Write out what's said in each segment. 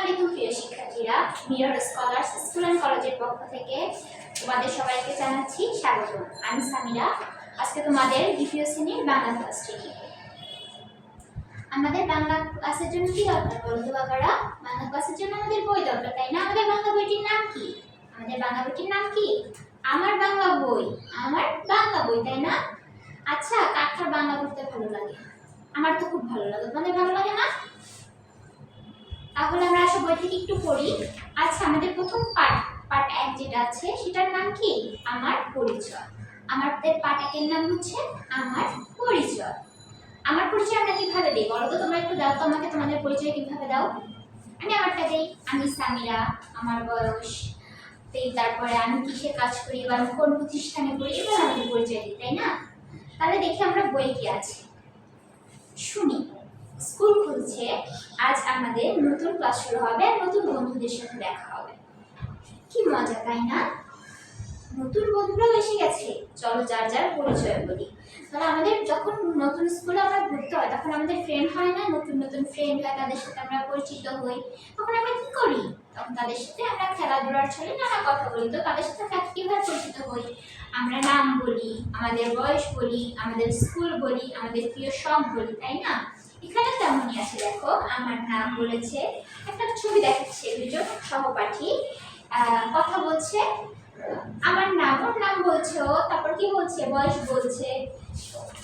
আলাইকুম প্রিয় শিক্ষার্থীরা, মিরর স্কলার্স স্কুল অ্যান্ড কলেজের পক্ষ থেকে তোমাদের সবাইকে জানাচ্ছি স্বাগত। আমি সামিরা। আজকে তোমাদের দ্বিতীয় শ্রেণীর বাংলা ক্লাসটি নিব। আমাদের বাংলা ক্লাসের জন্য কি দরকার বলো তো বাবারা? বাংলা ক্লাসের জন্য আমাদের বই দরকার, তাই না? আমাদের বাংলা বইটির নাম কি? আমাদের বাংলা বইটির নাম কি? আমার বাংলা বই। আমার বাংলা বই, তাই না? আচ্ছা, কার কার বাংলা পড়তে ভালো লাগে? আমার তো খুব ভালো লাগে। তোমাদের ভালো লাগে না? তাহলে আমরা আসলে বই থেকে একটু পড়ি। আচ্ছা, আমাদের প্রথম পার্ট 1 যেটা আছে সেটার নাম কি? আমার পরিচয়। আমাদের পার্ট 1 এর নাম হচ্ছে আমার পরিচয়। আমার পরিচয় আমরা কিভাবে দেই বলো তো? তোমরা একটু দাও তো আমাকে, তোমাদের পরিচয় কিভাবে দাও? আমি আমারটা দেই। আমি সামিরা, আমার বয়স, তারপরে আমি কিসে কাজ করি বা আমি কোন প্রতিষ্ঠানে করি, এবার আমাদের পরিচয় দিই, তাই না? তাহলে দেখি আমরা বই কি আছে শুনি। স্কুল খুলছে, আজ আমাদের নতুন ক্লাস শুরু হবে, নতুন বন্ধুদের সাথে দেখা হবে। কি মজা, তাই না? নতুন বন্ধুরাও এসে গেছে, চলো যার যার পরিচয় বলি। তাহলে আমাদের যখন নতুন স্কুলে আমরা ভর্তি হয় তখন আমাদের ফ্রেন্ড হয় না? নতুন নতুন ফ্রেন্ড হয়, তাদের সাথে আমরা পরিচিত হই। তখন আমরা কি করি? তখন তাদের সাথে আমরা খেলাধুলার ছলে নানা কথা বলি। তো তাদের সাথে কিভাবে পরিচিত হই? আমরা নাম বলি, আমাদের বয়স বলি, আমাদের স্কুল বলি, আমাদের প্রিয় শখ বলি, তাই না? এখানে তেমনই আছে, দেখো আমার নাম বলেছে, একটা ছবি দেখাচ্ছে, দুজন সহপাঠী কথা বলছে। আমার নাম, ওর নাম বলছে ও, তারপর কি বলছে? বয়স বলছে,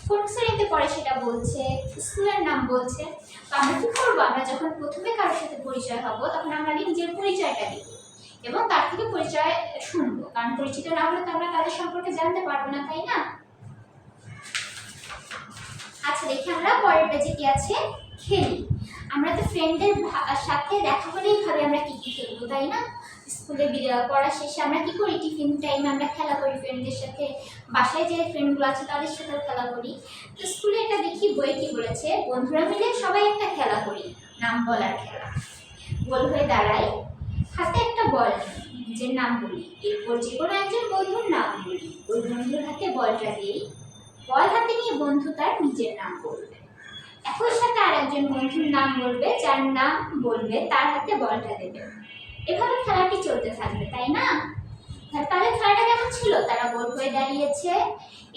কোন শ্রেণীতে পড়ে সেটা বলছে, স্কুলের নাম বলছে। তো আমরা কি করবো? আমরা যখন প্রথমে কারোর সাথে পরিচয় হবো তখন আমরা নিজের পরিচয়টা দিব এবং তার থেকে পরিচয় শুনবো, কারণ পরিচিত না হলে তো আমরা তাদের সম্পর্কে জানতে পারবো না, তাই না? আচ্ছা, দেখি আমরা পরের পেজে কি আছে। খেলি। আমরা তো ফ্রেন্ডদের সাথে দেখা হলেই ভাবে আমরা কি কি খেলবো, তাই না? স্কুলে পড়া শেষে আমরা কি করি? টিফিন টাইমে আমরা খেলা করি ফ্রেন্ডদের সাথে, বাসায় যে ফ্রেন্ডগুলো আছে তাদের সাথেও খেলা করি। তো স্কুলে এটা দেখি বই কি বলেছে, বন্ধুরা মিলে সবাই একটা খেলা করি, নাম বলার খেলা। গোল হয়ে দাঁড়াই, হাতে একটা বল নিই, নিজের নাম বলি, এরপর যে কোনো একজন বন্ধুর নাম বলি, ওই বন্ধুর হাতে বলটা দিই, বল হাতে নিয়ে বন্ধু তার নিজের নাম বলবে। একই সাথে আর একজন বন্ধুর নাম বলবে, যার নাম বলবে তার হাতে বলটা দেবে। এভাবে খেলাটি চলতে থাকবে, তাই না? তাহলে খেলাটা কেমন ছিল? তারা গোল হয়ে দাঁড়িয়েছে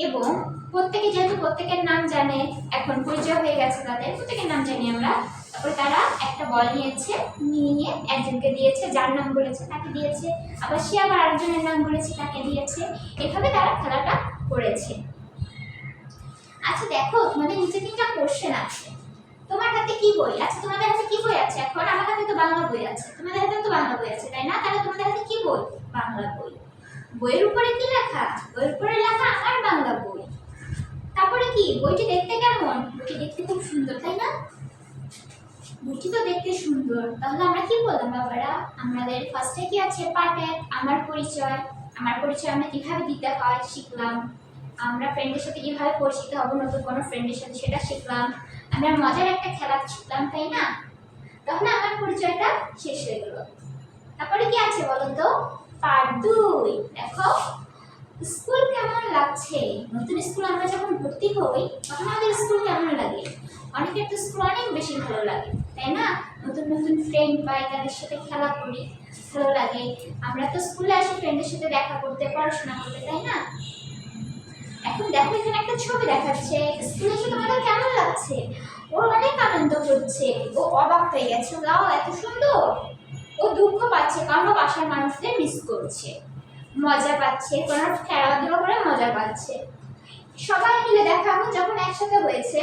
এবং প্রত্যেকে, যেহেতু প্রত্যেকের নাম জানে, এখন পরিচয় হয়ে গেছে তাদের, প্রত্যেকের নাম জানি আমরা। তারপরে তারা একটা বল নিয়েছে, নিয়ে একজনকে দিয়েছে, যার নাম বলেছে তাকে দিয়েছে, আবার সে আবার আরেকজনের নাম বলেছে তাকে দিয়েছে। এভাবে তারা খেলাটা করেছে। আচ্ছা দেখো, তোমাদের নিচে 3টা কোশ্চেন আছে। তোমার হাতে কি বই আছে? তোমাদের হাতে কি বই আছে? এখন আমার হাতে তো বাংলা বই আছে, তোমাদের হাতে তো বাংলা বই আছে, তাই না? তাহলে তোমাদের হাতে কি বই? বাংলা বই। বইয়ের উপরে কি লেখা? বইয়ের উপরে লেখা আমার বাংলা বই। তারপরে কি? বইটি দেখতে কেমন? বইটি দেখতে খুব সুন্দর, তাই না? বইটি তো দেখতে সুন্দর। তাহলে আমরা কি বললাম বাবারা? আমাদের ফার্স্টে কি আছে? পার্ট 1 আমার পরিচয়। আমার পরিচয় আমরা কিভাবে দিতে হয় শিখলাম। আমরা ফ্রেন্ডের সাথে কিভাবে পরিচিত হব, নতুন কোনো ফ্রেন্ডের সাথে, সেটা শিখলাম। আমরা মজার একটা খেলা শিখলাম, তাই না? তাহলে আমার পরিচয়টা শেষ হয়ে গেল। তারপরে কি আছে বলো তো? পার্ট 2। দেখো, স্কুল কেমন লাগছে? নতুন স্কুল আমরা যখন ভর্তি হই তখন আমাদের স্কুল কেমন লাগে? অনেকের তো স্কুল অনেক বেশি ভালো লাগে, তাই না? নতুন নতুন ফ্রেন্ড পাই, তাদের সাথে খেলা করি, ভালো লাগে। আমরা তো স্কুলে আসি ফ্রেন্ডের সাথে দেখা করতে, পড়াশোনা করতে, তাই না? এখন দেখো, এখানে একটা ছবি দেখাচ্ছে। স্কুলে এসে তোমাদের কেমন লাগছে? ওর অনেক আনন্দ হচ্ছে, ও অবাক হয়ে গেছে, গাও এত সুন্দর। ও দুঃখ পাচ্ছে কারণ ও বাসার মানুষদের মিস করছে। মজা পাচ্ছে, কোনো খেলাধুলা করে মজা পাচ্ছে। সবাই মিলে দেখা যখন একসাথে হয়েছে,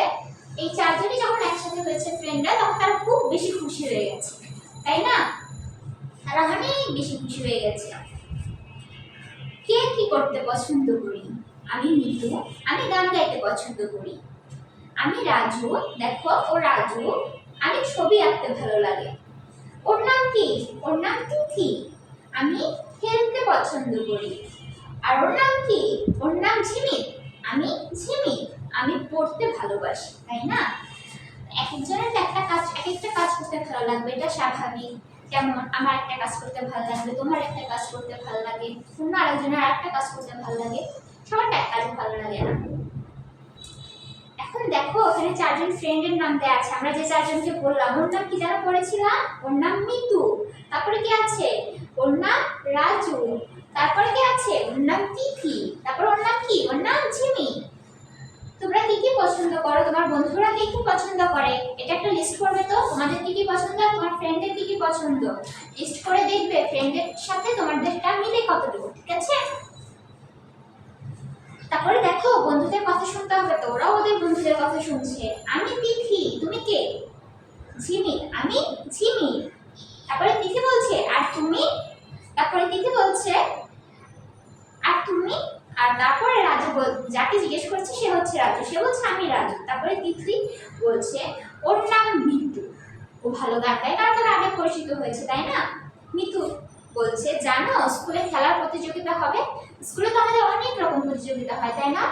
এই 4 জনই যখন একসাথে হয়েছে ফ্রেন্ডরা, তখন তারা খুব বেশি খুশি হয়ে গেছে, তাই না? তারা অনেক বেশি খুশি হয়ে গেছে। কে কি করতে পছন্দ করি? আমি মিতু, আমি গান গাইতে পছন্দ করি। আমি রাজু, দেখো ও রাজু। আমি ছবি আঁকতে ভালো লাগে। ওর নাম কি? ওর নাম তিথি। আমি খেলতে পছন্দ করি। আর ওর নাম কি? ওর নাম ঝিমিক। আমি ঝিমিক। আমি পড়তে ভালোবাসি, তাই না? এক একজনের একটা কাজ, এক একটা কাজ করতে ভালো লাগবে, এটা স্বাভাবিক। যেমন আমার একটা কাজ করতে ভালো লাগবে, তোমার একটা কাজ করতে ভালো লাগে, অন্য আরেকজনের আরেকটা কাজ করতে ভালো লাগে, সবার এক কাজ ভালো লাগে না। এখন দেখো ওখানে চারজন ফ্রেন্ডের নাম দেওয়া আছে, আমরা যে চারজনকে বললাম ওর নাম কি যেন পড়েছিলাম, ওর নাম মিতু, তারপরে কি আছে ওর নাম রাজু, তারপরে কি আছে ওর নাম তিথি, তারপর ওর নাম কি, ওর নাম ঝিমি। তোমরা কি কি পছন্দ করো, তোমার বন্ধুরা কি কি পছন্দ করে, এটা একটা লিস্ট করবে তো, তোমাদের কি কি পছন্দ আর তোমার ফ্রেন্ডের কি কি পছন্দ লিস্ট করে দেখবে ফ্রেন্ডের সাথে তোমাদেরটা মিলে কতটুকু, ঠিক আছে। তারপরে দেখো বন্ধুদের কথা শুনতে হবে তো, ওরাও ওদের বন্ধুদের কথা শুনছে। আমি তিথি, তুমি কে, ঝিমি, আমি ঝিমি। তারপরে তিথি বলছে আর তুমি, তারপরে তিথি বলছে আর তুমি, আর তারপরে রাজু যাকে জিজ্ঞেস করছে সে হচ্ছে রাজু, সে বলছে আমি রাজু। তারপরে তিথি বলছে ওর নাম মিতু, ও ভালো গান গায় কারণ তার আগে পরিচিত হয়েছে তাই না। মিতু বলছে জানো স্কুলে খেলার প্রতিযোগিতা হবে, স্কুলে তো আমাদের অনেক রকম প্রতিযোগিতা হয় তাই না,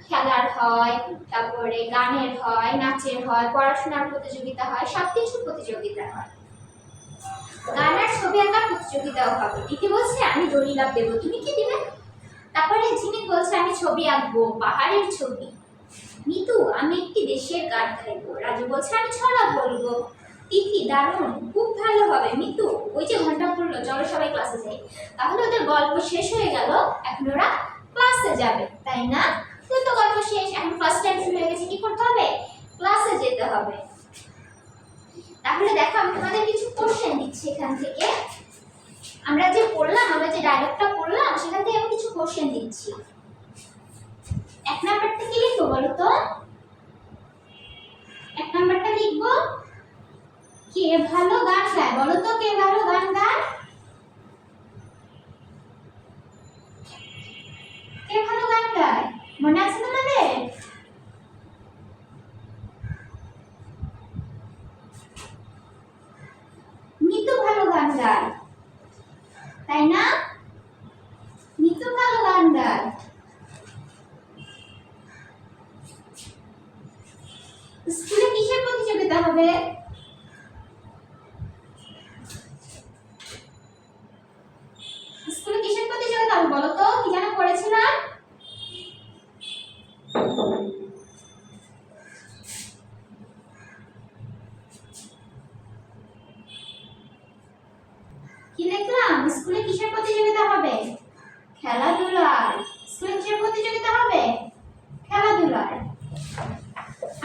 খেলার হয়, তারপরে গানের হয়, নাচের হয়, পড়াশোনার প্রতিযোগিতা হয়, সব কিছু প্রতিযোগিতা হয়, গান আর ছবি আঁকার প্রতিযোগিতাও হবে। তিথি বলছে আমি দড়ি লাফ দেবো, তুমি কি দিবে। তারপরে ঝিমি বলছে আমি ছবি আঁকবো, পাহাড়ের ছবি। মিতু আমি একটি দেশের গান গাইবো। রাজু বলছে আমি ছড়া বলবো। তিথি দারুণ, খুব ভালো হবে। মিতু ওই যে ঘন্টা পড়লো, চলো সবাই ক্লাসে যাই। তাহলে ওদের গল্প শেষ হয়ে গেল, এখন ওরা ক্লাসে যাবে তাই না। তুই তো গল্প শেষ, এখন ফার্স্ট টাইম শুরু হয়ে গেছে, কি করতে হবে, ক্লাসে যেতে হবে। তাহলে দেখো আমি তোমাদের কিছু কোশ্চেন দিচ্ছি এখান থেকে, আমরা যে পড়লাম, আমরা যে ডায়লগটা পড়লাম সেখান থেকে আমি কিছু কোশ্চেন দিচ্ছি। এক নাম্বারটা কি লিখবো বলো তো, এক নাম্বারটা লিখবো কে ভালো গান গায়, বলো তো কে ভালো গান গায়, কে ভালো গান গায়, মনে আছে তোমাদের। মিতু ভালো গান গায় তাই না, মিতু ভালো গান গায়। স্কুলে কিসের প্রতিযোগিতা হবে, স্কুলে কিসের প্রতিযোগিতা হবে বলো তো, কি যেন পড়েছিলাম। কি লিখলাম, স্কুলে কিসের প্রতিযোগিতা হবে, খেলাধুলার। স্কুলে কিসের প্রতিযোগিতা হবে, খেলাধুলার।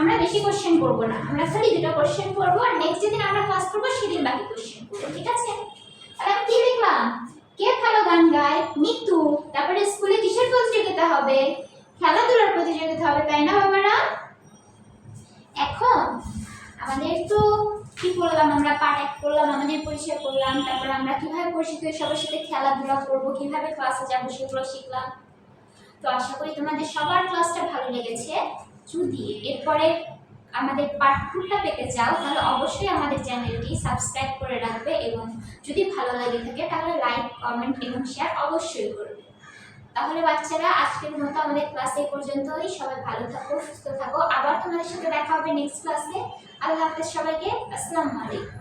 আমরা বেশি কোশ্চেন করব না, আমরা খালি দুটো কোশ্চেন করব, আর নেক্সট যেদিন আমরা ক্লাস করব সেদিন বাকি কোশ্চেন করব, ঠিক আছে। তাহলে আমি কি লিখলাম, কে ভালো গান গায়, মিতু। তারপরে স্কুলে কিসের প্রতিযোগিতা হবে, খেলাধুলার প্রতিযোগিতা হবে তাই না বাবারা। এখন আমাদের তো কি করলাম, আমরা পার্ট এক করলাম, আমাদের পরিচয় করলাম, তারপর আমরা কিভাবে পরিচিত হয়ে সবার সাথে খেলাধুলা করব, কিভাবে ক্লাসে যাবো সেগুলো শিখলাম। তো আশা করি তোমাদের সবার ক্লাসটা ভালো লেগেছে। যদি এরপরে আমাদের পার্ট 2টা পেতে চাও তাহলে অবশ্যই আমাদের চ্যানেলটি সাবস্ক্রাইব করে রাখবে, এবং যদি ভালো লাগে থাকে তাহলে লাইক, কমেন্ট এবং শেয়ার অবশ্যই করবে। তাহলে বাচ্চারা আজকের মতো আমাদের ক্লাস এই পর্যন্তই, সবাই ভালো থাকো, সুস্থ থাকো, আবার তোমাদের সাথে দেখা হবে নেক্সট ক্লাসে। আল্লাহ হাফেজ সবাইকে, আসসালামু আলাইকুম।